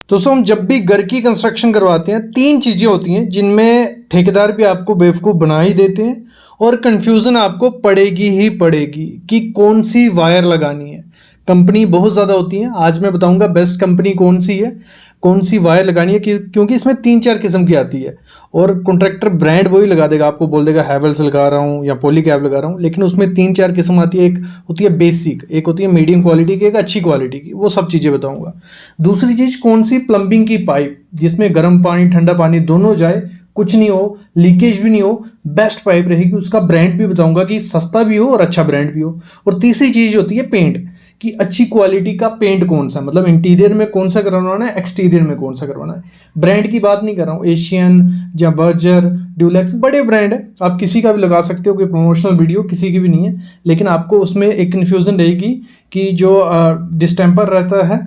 दोस्तों हम जब भी घर की कंस्ट्रक्शन करवाते हैं तीन चीज़ें होती हैं जिनमें ठेकेदार भी आपको बेवकूफ़ बना ही देते हैं और कन्फ्यूज़न आपको पड़ेगी ही पड़ेगी कि कौन सी वायर लगानी है। कंपनी बहुत ज़्यादा होती हैं, आज मैं बताऊंगा बेस्ट कंपनी कौन सी है, कौन सी वायर लगानी है क्योंकि इसमें 3-4 किस्म की आती है और कॉन्ट्रैक्टर ब्रांड वही लगा देगा, आपको बोल देगा हैवेल्स लगा रहा हूँ या पॉलीकैब लगा रहा हूँ, लेकिन उसमें 3-4 किस्म आती है। एक होती है बेसिक, एक होती है मीडियम क्वालिटी की, एक अच्छी क्वालिटी की, वो सब चीज़ें बताऊँगा। दूसरी चीज़ कौन सी प्लम्बिंग की पाइप जिसमें गर्म पानी ठंडा पानी दोनों जाए, कुछ नहीं हो, लीकेज भी नहीं हो, बेस्ट पाइप रहेगी। उसका ब्रांड भी बताऊंगा कि सस्ता भी हो और अच्छा ब्रांड भी हो। और तीसरी चीज़ होती है पेंट, कि अच्छी क्वालिटी का पेंट कौन सा, मतलब इंटीरियर में कौन सा करवाना है, एक्सटीरियर में कौन सा करवाना है। ब्रांड की बात नहीं कर रहा हूँ, एशियन या बर्जर, ड्यूलेक्स, बड़े ब्रांड है, आप किसी का भी लगा सकते हो, कोई प्रमोशनल वीडियो किसी की भी नहीं है, लेकिन आपको उसमें एक कन्फ्यूज़न रहेगी कि जो डिस्टेम्पर रहता है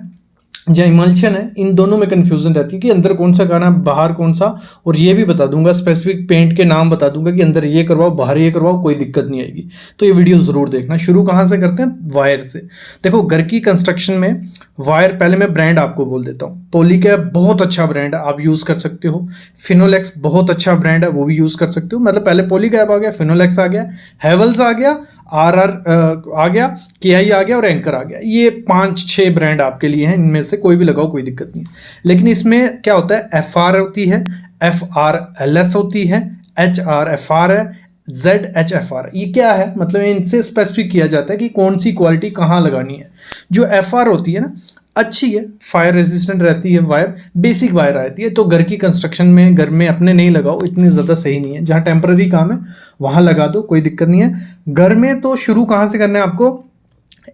या इमल्शन है, इन दोनों में कन्फ्यूजन रहती है कि अंदर कौन सा करना है, बाहर कौन सा। और ये भी बता दूंगा, स्पेसिफिक पेंट के नाम बता दूंगा कि अंदर ये करवाओ बाहर ये करवाओ, कोई दिक्कत नहीं आएगी। तो ये वीडियो ज़रूर देखना। शुरू कहाँ से करते हैं? वायर से। देखो घर की कंस्ट्रक्शन में वायर, पहले मैं ब्रांड आपको बोल देता हूँ। पॉलीकैब बहुत अच्छा ब्रांड है, आप यूज़ कर सकते हो। फिनोलेक्स बहुत अच्छा ब्रांड है, वो भी यूज़ कर सकते हो। मतलब पहले पॉलीकैब आ गया, फिनोलेक्स आ गया, हैवेल्स आ गया, आर आ गया, KI आ गया और एंकर आ गया। ये 5-6 ब्रांड आपके लिए हैं, इनमें से कोई भी लगाओ, कोई दिक्कत नहीं है। लेकिन इसमें क्या होता है, FR होती है, FRLS होती है, HRFR है, ZHFR। ये क्या है, मतलब इनसे स्पेसिफिक किया जाता है कि कौन सी क्वालिटी कहाँ लगानी है। जो FR होती है ना, अच्छी है, फायर रेजिस्टेंट रहती है वायर, बेसिक वायर आती है। तो घर की कंस्ट्रक्शन में, घर में अपने नहीं लगाओ, इतनी ज़्यादा सही नहीं है। जहाँ टेम्पररी काम है वहाँ लगा दो, कोई दिक्कत नहीं है। घर में तो शुरू कहाँ से करना है आपको?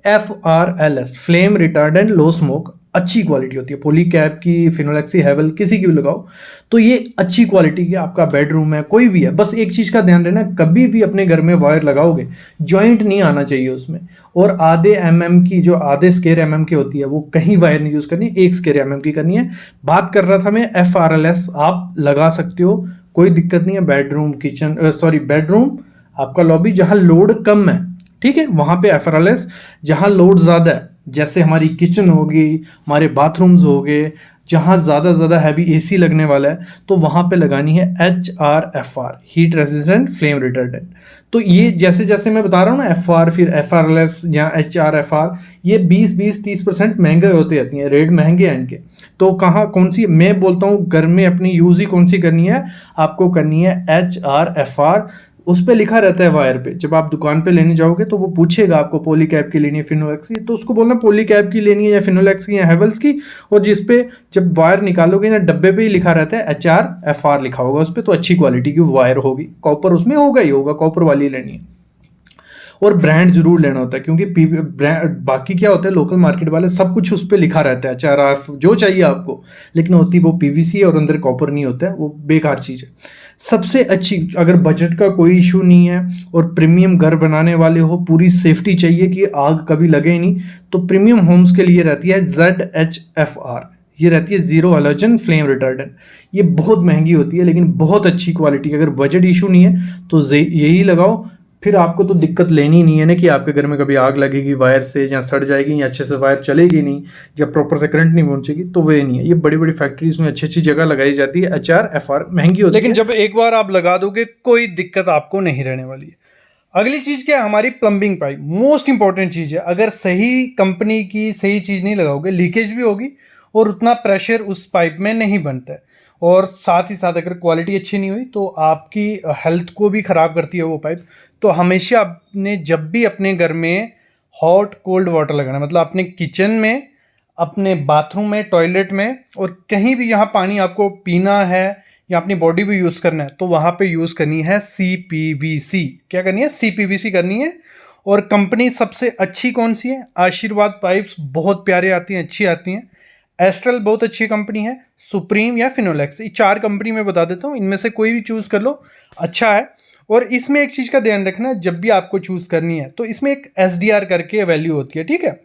FRLS, flame retardant low smoke, अच्छी क्वालिटी होती है। पॉलीकैब की, फिनोलेक्सी, हैवेल, किसी की भी लगाओ तो ये अच्छी क्वालिटी की। आपका बेडरूम है, कोई भी है, बस एक चीज़ का ध्यान रखना, कभी भी अपने घर में वायर लगाओगे जॉइंट नहीं आना चाहिए उसमें। और आधे MM की, जो आधे स्क्वायर MM की होती है, वो कहीं वायर नहीं यूज़ करनी, 1 स्क्वायर MM की करनी है। बात कर रहा था मैं FRLS, आप लगा सकते हो, कोई दिक्कत नहीं है। बेडरूम, किचन, बेडरूम, आपका लॉबी, जहाँ लोड कम है, ठीक है, वहाँ पे FRLS। जहाँ लोड ज़्यादा है, जैसे हमारी किचन होगी, हमारे बाथरूम्स हो गए, जहाँ ज़्यादा हैवी AC लगने वाला है, तो वहाँ पे लगानी है HRFR, heat resistant flame retardant. तो ये जैसे जैसे मैं बता रहा हूँ ना, FR, फिर FRLS या HRFR, ये 20-30% महंगे होते जाती हैं, रेट महंगे हैं इनके। तो कहाँ कौन सी मैं बोलता हूँ, घर में अपनी यूज़ ही कौन सी करनी है, आपको करनी है HRFR। उस पे लिखा रहता है वायर पे, जब आप दुकान पे लेने जाओगे तो वो पूछेगा आपको पॉलीकैब की लेनी है, फिनोलेक्स की, तो उसको बोलना पॉलीकैब की लेनी है या फिनोलेक्स की या हैवेल्स की। और जिस पे जब वायर निकालोगे ना, डब्बे पे ही लिखा रहता है HRFR लिखा होगा उस पर, तो अच्छी क्वालिटी की वायर होगी। कॉपर उसमें होगा ही होगा, कॉपर वाली लेनी है। और ब्रांड जरूर लेना होता है, क्योंकि बाकी क्या होता है, लोकल मार्केट वाले सब कुछ उस पर लिखा रहता है, HRF जो चाहिए आपको, लेकिन होती वो PVC और अंदर कॉपर नहीं होता है, वो बेकार चीज़ है। सबसे अच्छी, अगर बजट का कोई इशू नहीं है और प्रीमियम घर बनाने वाले हो, पूरी सेफ्टी चाहिए कि आग कभी लगे ही नहीं, तो प्रीमियम होम्स के लिए रहती है ZHFR। ये रहती है जीरो हैलोजन फ्लेम रिटार्डेंट। ये बहुत महंगी होती है, लेकिन बहुत अच्छी क्वालिटी। अगर बजट इशू नहीं है तो यही लगाओ, फिर आपको तो दिक्कत लेनी नहीं है ना कि आपके घर में कभी आग लगेगी वायर से, या सड़ जाएगी, या अच्छे से वायर चलेगी नहीं, या प्रॉपर से करंट नहीं पहुंचेगी, तो वो नहीं है। ये बड़ी बड़ी फैक्ट्रीज में अच्छी अच्छी जगह लगाई जाती है। HRFR महंगी होती है, लेकिन जब एक बार आप लगा दोगे कोई दिक्कत आपको नहीं रहने वाली है। अगली चीज़ क्या है, हमारी प्लम्बिंग पाइप, मोस्ट इंपॉर्टेंट चीज़ है। अगर सही कंपनी की सही चीज़ नहीं लगाओगे, लीकेज भी होगी और उतना प्रेशर उस पाइप में नहीं बनता है। और साथ ही साथ अगर क्वालिटी अच्छी नहीं हुई तो आपकी हेल्थ को भी ख़राब करती है वो पाइप। तो हमेशा आपने जब भी अपने घर में हॉट कोल्ड वाटर लगाना, मतलब अपने किचन में, अपने बाथरूम में, टॉयलेट में, और कहीं भी यहाँ पानी आपको पीना है या अपनी बॉडी भी यूज़ करना है, तो वहाँ पे यूज़ करनी है CPVC। क्या करनी है? CPVC करनी है। और कंपनी सबसे अच्छी कौन सी है? आशीर्वाद पाइप्स बहुत प्यारे आती हैं, अच्छी आती हैं। एस्ट्रल बहुत अच्छी कंपनी है, सुप्रीम या फिनोलेक्स, ये 4 कंपनी मैं बता देता हूँ, इनमें से कोई भी चूज़ कर लो, अच्छा है। और इसमें एक चीज़ का ध्यान रखना, जब भी आपको चूज़ करनी है तो इसमें एक SDR करके वैल्यू होती है, ठीक है,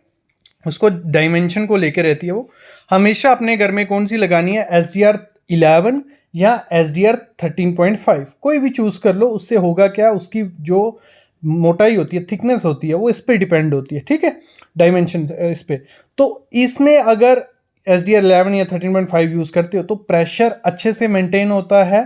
उसको डायमेंशन को लेकर रहती है वो। हमेशा अपने घर में कौन सी लगानी है? SDR 11 या SDR 13.5, कोई भी चूज़ कर लो। उससे होगा क्या, उसकी जो मोटाई होती है, थिकनेस होती है, वो इस पर डिपेंड होती है, ठीक है, डायमेंशन इस पे। तो इसमें अगर SDR11 या 13.5 यूज़ करते हो तो प्रेशर अच्छे से मेंटेन होता है,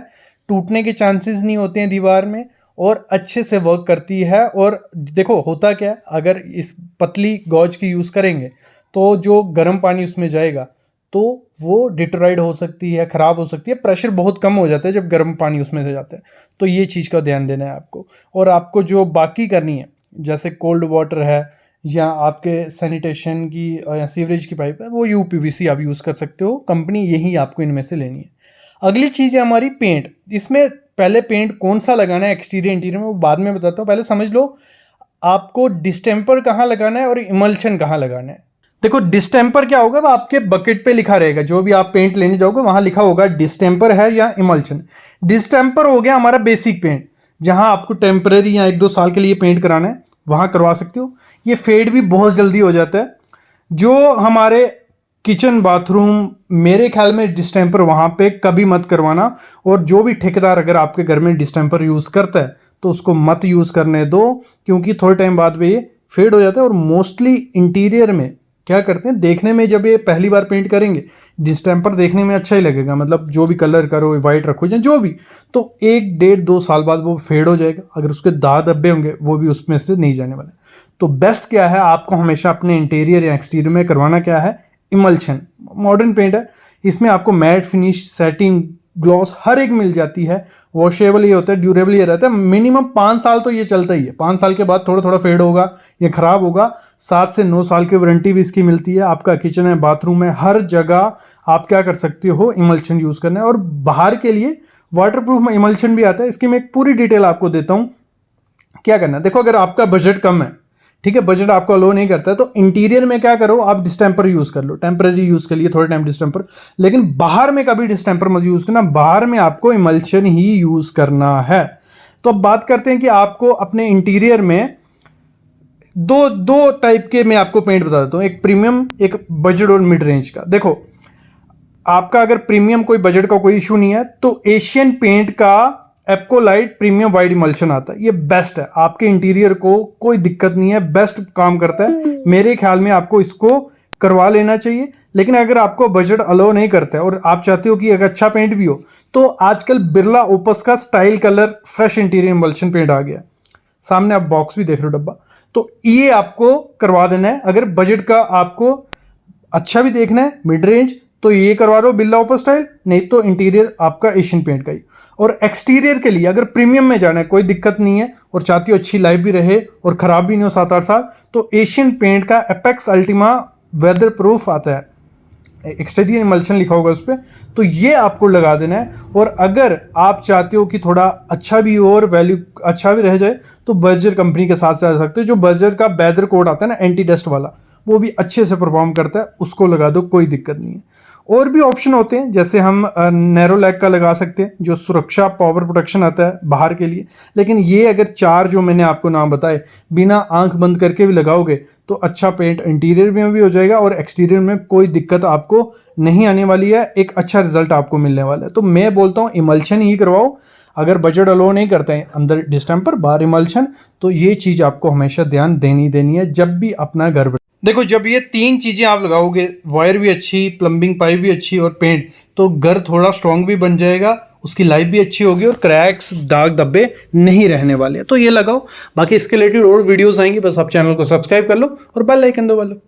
टूटने के चांसेस नहीं होते हैं दीवार में, और अच्छे से वर्क करती है। और देखो होता क्या है, अगर इस पतली गॉज की यूज़ करेंगे तो जो गर्म पानी उसमें जाएगा तो वो डिटोराइड हो सकती है, ख़राब हो सकती है, प्रेशर बहुत कम हो जाता है जब गर्म पानी उसमें से जाता है। तो ये चीज़ का ध्यान देना है आपको। और आपको जो बाकी करनी है, जैसे कोल्ड वाटर है या आपके सैनिटेशन की या सीवरेज की पाइप है, वो UPVC आप यूज़ कर सकते हो, कंपनी यही आपको इनमें से लेनी है। अगली चीज़ है हमारी पेंट। इसमें पहले पेंट कौन सा लगाना है एक्सटीरियर इंटीरियर में वो बाद में बताता हूँ, पहले समझ लो आपको डिस्टेंपर कहाँ लगाना है और इमल्शन कहाँ लगाना है। देखो डिस्टेंपर क्या होगा, वो आपके बकेट पे लिखा रहेगा, जो भी आप पेंट लेने जाओगे वहां लिखा होगा डिस्टेंपर है या इमल्शन। डिस्टेंपर हो गया हमारा बेसिक पेंट, जहां आपको टेम्पररी या 1-2 साल के लिए पेंट कराना है वहां करवा सकते हो। ये फेड भी बहुत जल्दी हो जाता है। जो हमारे किचन बाथरूम, मेरे ख्याल में डिस्टेंपर वहां पे कभी मत करवाना। और जो भी ठेकेदार अगर आपके घर में डिस्टेंपर यूज़ करता है तो उसको मत यूज़ करने दो, क्योंकि थोड़े टाइम बाद में ये फेड हो जाता है। और मोस्टली इंटीरियर में क्या करते हैं, देखने में जब ये पहली बार पेंट करेंगे डिस्टेंपर देखने में अच्छा ही लगेगा, मतलब जो भी कलर करो, वाइट रखो या जो भी, तो 1-1.5-2 साल बाद वो फेड हो जाएगा। अगर उसके दाग धब्बे होंगे वो भी उसमें से नहीं जाने वाले। तो बेस्ट क्या है, आपको हमेशा अपने इंटीरियर या एक्सटीरियर में करवाना क्या है, इमल्शन। मॉडर्न पेंट है, इसमें आपको मैट फिनिश, सेटिंग, ग्लॉस हर एक मिल जाती है। वॉशेबल ये होता है, ड्यूरेबल ये रहता है। मिनिमम 5 साल तो ये चलता ही है। 5 साल के बाद थोड़ा थोड़ा फेड होगा या खराब होगा। 7 से 9 साल की वारंटी भी इसकी मिलती है। आपका किचन है, बाथरूम है, हर जगह आप क्या कर सकते हो, इमल्शन यूज़ करना है। और बाहर के लिए वाटरप्रूफ में इमल्शन भी आता है, इसकी मैं एक पूरी डिटेल आपको देता हूँ क्या करना है। देखो अगर आपका बजट कम है, ठीक है, बजट आपको अलो नहीं करता है, तो इंटीरियर में क्या करो, आप डिस्टेंपर यूज़ कर लो, टेम्पररी यूज़ के लिए थोड़े टाइम डिस्टेंपर। लेकिन बाहर में कभी डिस्टेंपर मत यूज़ करना, बाहर में आपको इमल्शन ही यूज़ करना है। तो अब बात करते हैं कि आपको अपने इंटीरियर में दो टाइप के मैं आपको पेंट बता देता हूँ, एक प्रीमियम, एक बजट और मिड रेंज का। देखो आपका अगर प्रीमियम कोई बजट का कोई इशू नहीं है तो एशियन पेंट का एप्कोलाइट प्रीमियम वाइड इमल्शन आता है, ये बेस्ट है। आपके इंटीरियर को कोई दिक्कत नहीं है, बेस्ट काम करता है। मेरे ख्याल में आपको इसको करवा लेना चाहिए। लेकिन अगर आपको बजट अलाउ नहीं करता है और आप चाहते हो कि एक अच्छा पेंट भी हो, तो आजकल बिरला ओपस का style colour fresh interior emulsion paint आ गया। सामने आप बॉक्स भी देख रहे हो, डब्बा, तो ये आपको करवा देना है। अगर बजट का आपको अच्छा भी देखना है, मिड रेंज, तो ये करवा लो बिरला ओपस स्टाइल, नहीं तो इंटीरियर आपका एशियन पेंट का ही। और एक्सटीरियर के लिए अगर प्रीमियम में जाना है, कोई दिक्कत नहीं है, और चाहती हो अच्छी लाइफ भी रहे और ख़राब भी नहीं हो 7-8 साल, तो एशियन पेंट का एपेक्स अल्टीमा वेदर प्रूफ आता है, एक्सटीरियर इमल्शन लिखा होगा उस पर, तो ये आपको लगा देना है। और अगर आप चाहते हो कि थोड़ा अच्छा भी हो और वैल्यू अच्छा भी रह जाए, तो बर्जर कंपनी के साथ जा सकते हो। जो बर्जर का बेदर कोट आता है ना, एंटी डस्ट वाला, वो भी अच्छे से परफॉर्म करता है, उसको लगा दो, कोई दिक्कत नहीं है। और भी ऑप्शन होते हैं, जैसे हम नैरो लैग का लगा सकते हैं, जो सुरक्षा पावर प्रोटेक्शन आता है बाहर के लिए। लेकिन ये अगर 4 जो मैंने आपको नाम बताए बिना आंख बंद करके भी लगाओगे तो अच्छा पेंट इंटीरियर में भी हो जाएगा और एक्सटीरियर में कोई दिक्कत आपको नहीं आने वाली है, एक अच्छा रिजल्ट आपको मिलने वाला है। तो मैं बोलता हूँ इमल्शन ही करवाओ। अगर बजट अलो नहीं करते हैं, अंदर डिस्टेंपर बाहर इमल्शन, तो ये चीज़ आपको हमेशा ध्यान देनी है जब भी अपना घर। देखो जब ये 3 चीज़ें आप लगाओगे, वायर भी अच्छी, प्लम्बिंग पाइप भी अच्छी और पेंट, तो घर थोड़ा स्ट्रॉन्ग भी बन जाएगा, उसकी लाइफ भी अच्छी होगी और क्रैक्स, दाग धब्बे नहीं रहने वाले हैं। तो ये लगाओ। बाकी इसके रिलेटेड और वीडियोस आएंगी, बस आप चैनल को सब्सक्राइब कर लो और बेल आइकन दबा लो।